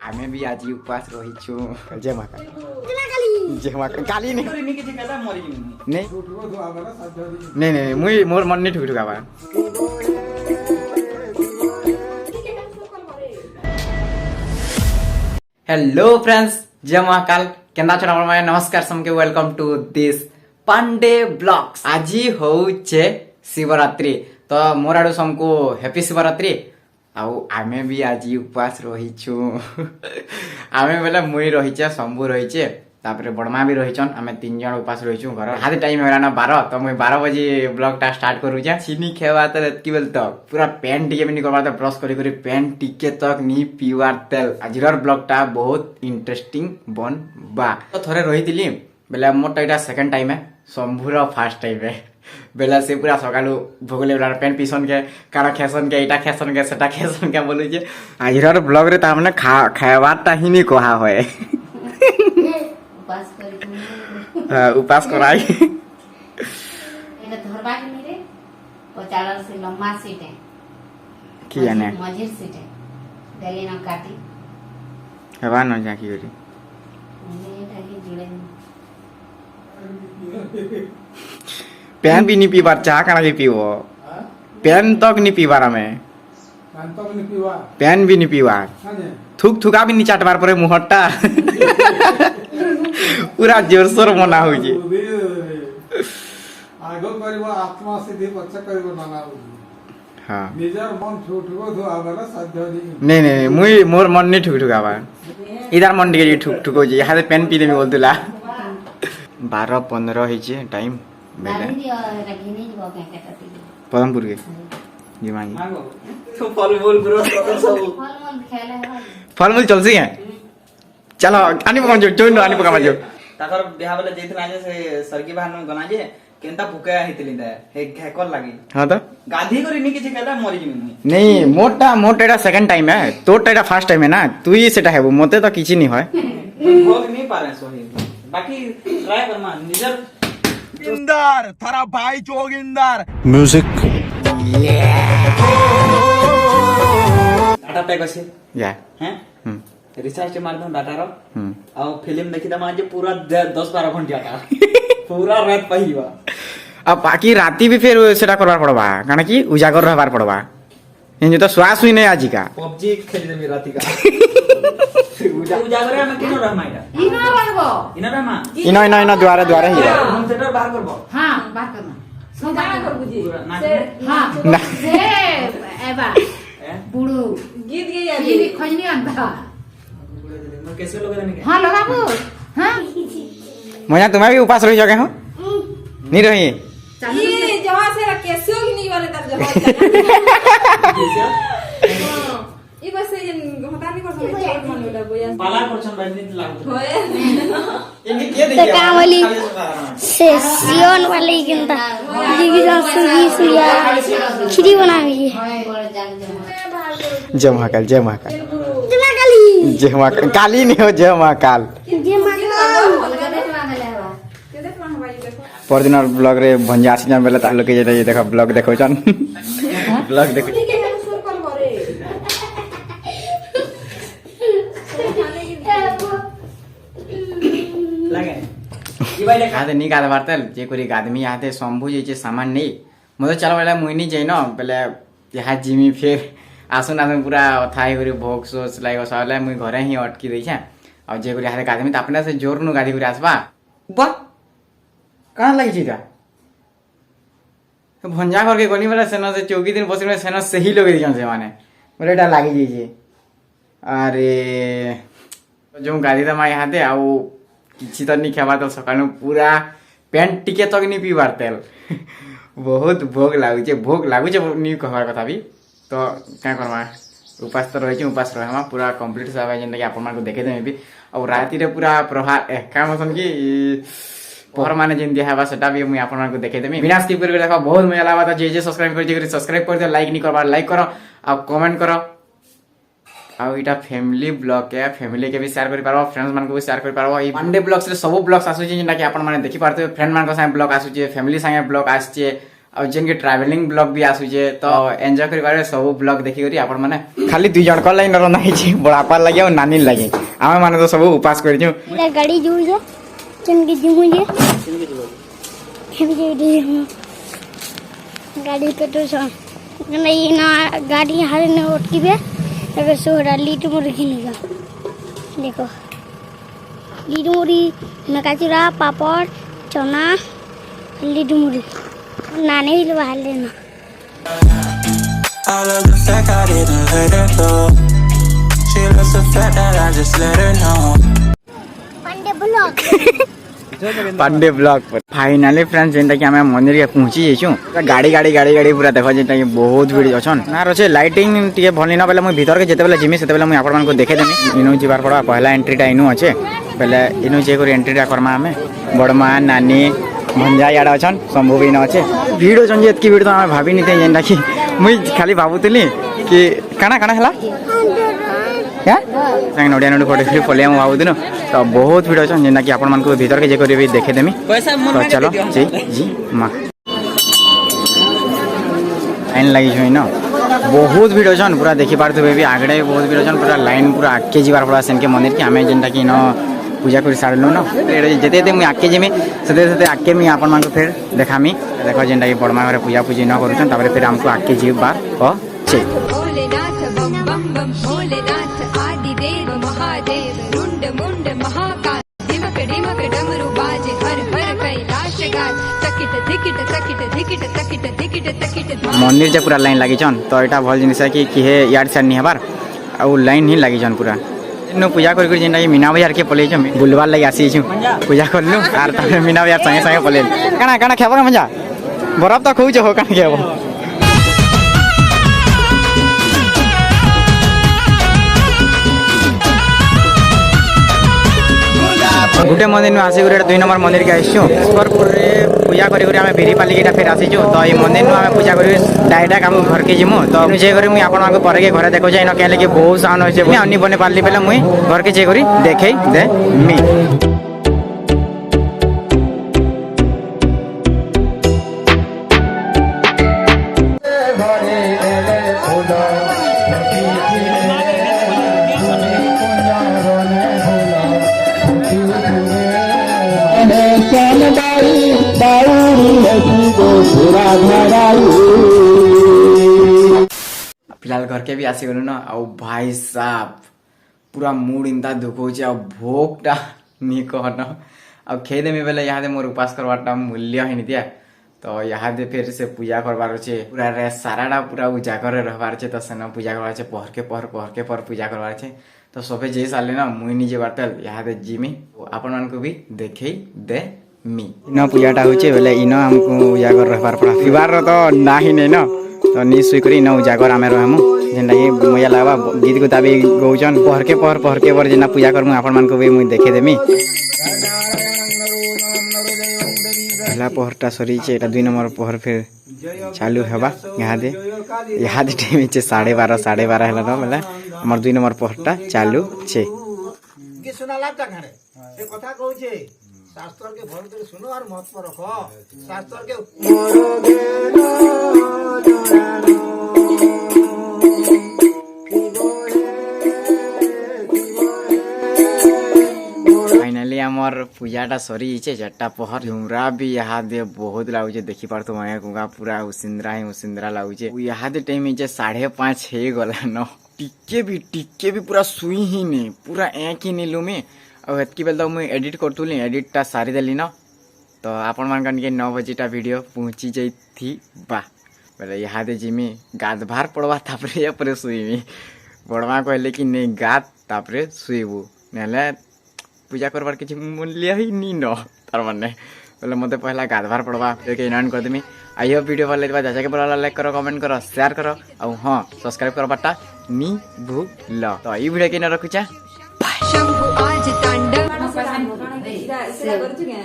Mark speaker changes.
Speaker 1: आमे भी आज उपवास रही छु जय मां काली जय मां काली नहीं नहीं नहीं नहीं मुई मोर मन नहीं ठुक ठुकाबा हेलो फ्रेंड्स जय महाकाल केंदा छन हमर माय नमस्कार समके welcome to this Pandey blogs आज होचे शिवरात्रि तो मोर आडू समको हैप्पी शिवरात्रि आउ आमे भी आज उपवास रही छु आमे बेला मुई रही छे शंभू रही छे तापरे बड़मा भी रही छन आमे तीन जन उपवास रही छु घर हाथ टाइम होला ना 12 तो मुई 12 बजे ब्लॉग टा स्टार्ट करू छे चीनी खेवा त की बोल तो पूरा पेन टिके भी नहीं करबा त ब्रश करी करी पेन टिके तक नी पीवार तेल आजिर ब्लॉग टा बहुत इंटरेस्टिंग बन बा तो थरे रही दिली बेला मोर एटा सेकंड टाइम है शंभूर फर्स्ट टाइम है बेला से पूरा सकालू भोगले वाला पेन पिसन के कारा खेसन के इटा खेसन के सेटा खेसन के बोलु जे आजिर ब्लॉग रे ता माने खावाटा ही नहीं कहा होय
Speaker 2: उपास करी
Speaker 1: उपास कराई
Speaker 2: एटा धरबा के नहीं रे पचाड़ल से लम्बा सीट है
Speaker 1: की जाने
Speaker 2: मझिर सीट है गली ना काटी
Speaker 1: हवा न जा की करी
Speaker 2: एटा के जुड़े
Speaker 1: पेन भी नहीं पीबार चाह काना के पीवो पेन तक नहीं पीबार हमें पेन भी नहीं पीबार थुक थुका भी नहीं चाटबार परे मुहट्टा पूरा जोर सोर मना हो जी
Speaker 3: आगो करिबो आत्मा सिद्धि पक्ष करिबो नाना
Speaker 1: हां
Speaker 3: निजर मन ठुकठुको धो आबला साध्य
Speaker 1: नहीं नहीं मुई मोर मन नहीं ठुक ठुकाबा इधर मन के ठुक ठुको जी हाथ पेन पी देमी बोलतला 12:15 हिचे टाइम बेले
Speaker 2: दादी एटा घिनी जबो के कटती
Speaker 1: पदमपुर के जी मां जी
Speaker 4: तो फल मूल गुरु सब
Speaker 2: फल मन खेले है
Speaker 1: फलमूल चलसी है चलो आनी पका जो जोइन आनी पका जो
Speaker 4: ताकर बिहा बेले जेथिन आजे से सरगी बहान गना जे केनता भुके हितली दे हे घेकल लागी
Speaker 1: हां तो
Speaker 4: गाधी करी नी किछि केला मरि जिमी
Speaker 1: नहीं मोटा एटा सेकंड टाइम है तोटा एटा फर्स्ट टाइम है ना तू ही सेटा है मते तो किछि नहीं होय
Speaker 4: भोग नहीं पारे सोही बाकी ट्राई करमा निजर
Speaker 5: जोगिंदर थारा भाई जोगिंदर
Speaker 6: म्यूजिक
Speaker 4: डाटा पैक अछि
Speaker 1: या
Speaker 4: हैं रिचार्ज मार दो डाटा रो
Speaker 1: हम्म
Speaker 4: आ फिल्म देखि दमा जे पूरा 10-12 घंटा का पूरा रात पहिवा
Speaker 1: अब बाकी राती भी फिर सेटा करबार पड़बा काना कि उजागर रहबार पड़बा इन तो श्वास हुई नहीं आजी का
Speaker 4: पबजी खेली देमी राती का उजागरे में केनो रहमाइला
Speaker 2: इना रहबो
Speaker 4: इना रहमा
Speaker 1: इनो द्वारे ही
Speaker 4: हम सेटर बाहर करबो
Speaker 2: हां बात करना सोदा कर बुझी
Speaker 4: पूरा ना
Speaker 2: हां
Speaker 1: ना
Speaker 2: से एबा बुड़ू
Speaker 7: गीत गई है
Speaker 2: ये खजनी अंधा
Speaker 4: कैसे लोग रहने
Speaker 2: हां लगाबो हां
Speaker 1: मोया तुम्हें भी उपास रही जगह हो नहीं रही
Speaker 7: ये जहां से कैसे होगी नहीं वाले तर जहां ये बस ये होता नहीं कर सकते छोट मन होला बोया
Speaker 4: पाला परछन राजनीति लागत
Speaker 7: होए
Speaker 4: इनके के देखिए
Speaker 8: कावली से सियोन वाली गिंदा जिगिरा सुगी सुया खिरी बनावी
Speaker 1: जय महाकाल जय महाकाल जय महाकाल काली नहीं हो जय महाकाल परदिन ब्लॉग रे भंजा आसी बेले तालो के जे देखो ब्लॉग देखो चन ब्लॉग देखो
Speaker 4: लागे ई भाई देखा
Speaker 1: आते नहीं काद बारतल जे कोरी आदमी आते शंभू जे सामान नहीं मते चलो बेला मुई नहीं जाई न बेले यहाँ जिमी फिर आसुन आसुन पूरा थाई करी भोग सोच लाइक सले मुई घरे ही अटकी दै छे और जे कोरी हाथे आदमी त अपने से जोर नु गादी करी आसबा बा कहां लागि छिटा भंजा घर के गनी बेला सेना से चौकी दिन बसी में सेना सही लोग दी से माने बोले एटा लागि जी जी अरे जो गादी त माई हाथे आउ किछि त नहीं खेबा तो सकाळ पूरा पेंट टिके तक नहीं पीबार तेल बहुत भोग लागु छे नहीं कहबार कथा भी तो क्या करमा उपास तो रही उपास रहमा पूरा कंप्लीट सब है जेंदा कि आपन मान को देखे देमे भी और राती रे पूरा प्रभात का मसन की पहर माने जेन दिया हेबा सेटा भी मुई आपन मान को देखे देमी बिना स्किप करके देखा बहुत मजा लावा जे सब्सक्राइब कर सब्सक्राइब कर दे लाइक नहीं करबा लाइक करो और कमेंट करो आ इटा फैमिली ब्लॉग है फैमिली के भी शेयर कर पारो फ्रेंड्स मान को भी शेयर कर पारो ई पांडे ब्लॉग्स रे सब ब्लॉग्स आसु जे जेंदा कि आपन माने देखि पारते फ्रेंड मान को संगे ब्लॉग आसु जे फैमिली संगे ब्लॉग आसचे और जिनके ट्रैवलिंग ब्लॉग भी आसुचे तो एंजॉय करिबारे सब ब्लॉग देखि करी आपण माने खाली दुई जण को लाइन रंदा हिची बड़ापा लागि और नानी लागि आमे माने तो सब उपास करि छु
Speaker 8: मेरा गाड़ी जुड़ गया चुन के जुड़ गया गाड़ी पेट्रोल सा नहीं ना गाड़ी हारे ने उठकी बे अगर सोहरा लीट मोर खिनेगा देखो लीट मोरी नकाचुरा पापड़ चना लीट मोरी नाने ही बाहर लेना
Speaker 6: I love the fact I didn't let her go. She loves the fact that I just let her know.
Speaker 1: Pandey blog पर फाइनली फ्रेंड्स जेंटा कि हमें मंदिर के पहुंची जेछु गाड़ी गाड़ी गाड़ी गाड़ी पूरा देखो जेंटा कि बहुत भीड़ अछन ना रछे लाइटिंग टिके भलि ना बेले मैं भीतर के जते बेले जिमी सेते बेले मैं आपण मान को देखे देमी इनु जिबार पड़ा पहला एंट्री टा इनु अछे बेले इनु जे कर एंट्री टा करमा हमें बड़मा नानी भंजा याडा अछन संभव ही न अछे भीड़ अछन जे एतकी भीड़ तो हमें भाबी निते जेंटा कि मुई खाली भाबुतली कि काना काना हला क्या संग नोडिया नोडी फोटो फिर फले हम भाबुदिनो तो बहुत भीड़ अछन जेना कि आपण मान को भीतर के जे करी भी देखे देमी तो चलो जी जी मां लाइन लगी छै न बहुत भीड़ अछन पूरा देखि पारथबे भी आगडे बहुत भीड़ अछन पूरा लाइन पूरा आके जीवार पड़ा सेन के मंदिर के हमें जेंटा कि न पूजा करी सारलो न जेते जेते मुई आके जेमी सेते सेते आके मी आपण मान को फिर देखामी देखो जेंटा कि बड़मा घरे पूजा पूजी न करूछन तापर फिर हमको आके जीवा क छे
Speaker 9: भोलेनाथ बम बम बम भोलेनाथ आदिदेव महादेव रुंड मुंड महाकाल दिमक डिमक डमरू बाजे हर हर कैलाश गाज तकिट धिकिट तकिट धिकिट तकिट धिकिट तकिट
Speaker 1: मंदिर जे पूरा लाइन लागि छन तो एटा भल जिनिस है कि हे यार से नि हबार आ लाइन ही लागि छन पूरा इनो पूजा कर कर जेंटा कि मीना बाजार के पले छ बुलवार लागि आसी छु पूजा करलु आर तारे मीना बाजार संगे संगे पले काना काना खेबा मजा बरफ तो खौ छ हो काना खेबो गुटे मंदिर में आसी गुटे 2 नंबर मंदिर के आइछु पर पूजा करी करी हमें फेरी पाली केटा फिर आसीछु तो ये मंदिर में हमें पूजा करी डायरेक्ट हम घर के जिमु तो जे करी मुई आपन को पर के घर देखो जाय न केले कि बहुत साउंड होय छै अन्नी बने पाली पहले मुई घर के जे करी देखै दे मी फिलहाल घर के भी आसी गलु न आ भाई साहब पूरा मूड इंता दुखो छै आ भोकटा नी कहन आ खेदे में बेले यहाँ दे मोर उपास करवाटा मूल्य ही नितिया तो यहाँ दे फिर से पूजा करवार छे पूरा रे साराडा पूरा उजागर रहबार छे तो सेना पूजा करवार छे पहर के पहर पूजा करवार छे तो सबे जे साले ना मुई निजे बारतल यहाँ दे जिमी आपन मान को भी देखे दे मी इन पूजाटा होचे बेले इन हमको उजागर रहबार पड़ा फिबार तो नाही नै न तो नी सुई करी इन उजागर आमे रहमु जेना ये मजा लागबा गीत गुता भी गौचन पहर के पर जेना पूजा करमु आपन मान को भी मुई देखे देमी पहला पहरटा सरी छे एटा 2 नंबर पहर फिर चालू हेबा यहाँ दे टाइम छे 12:30 होला न बेला हमर 2 नंबर पहरटा चालू छे
Speaker 10: के सुना लाभ ता घरे ए कथा कहू छे शास्त्र के भल करे सुनो और महत्व रखो शास्त्र के
Speaker 1: फाइनली हमर पूजाटा सरी छे 4टा पहर झुमरा भी यहाँ दे बहुत लागुचे देखि पारतो माया कुगा पूरा उसिंद्रा लागुचे यहाँ दे टाइम छे 5:30 हे गला न टिके भी पूरा सुई ही ने पूरा एक ही नीलू में और एतकी बेल तो मुई एडिट करतुली एडिटटा सारी देली न तो आपण मान के 9 बजेटा वीडियो पहुंची जाई थी बा बोले यहाँ दे जिमी गाधभार पड़वा तापरे पर सुईमी बड़मा कहले कि नहीं गात तापरे सुईबू नेले पूजा करबार किछि मूल्य ही नी न तार माने बोले मते पहला गाधभार पड़वा के इनान कर देमी आइयो वीडियो भल लेबा जाके बोला लाइक करो कमेंट करो शेयर करो और हां सब्सक्राइब करो बट्टा नी भूल तो ई वीडियो के न रखुचा
Speaker 9: शंभु आज तांडव
Speaker 7: Sebenarnya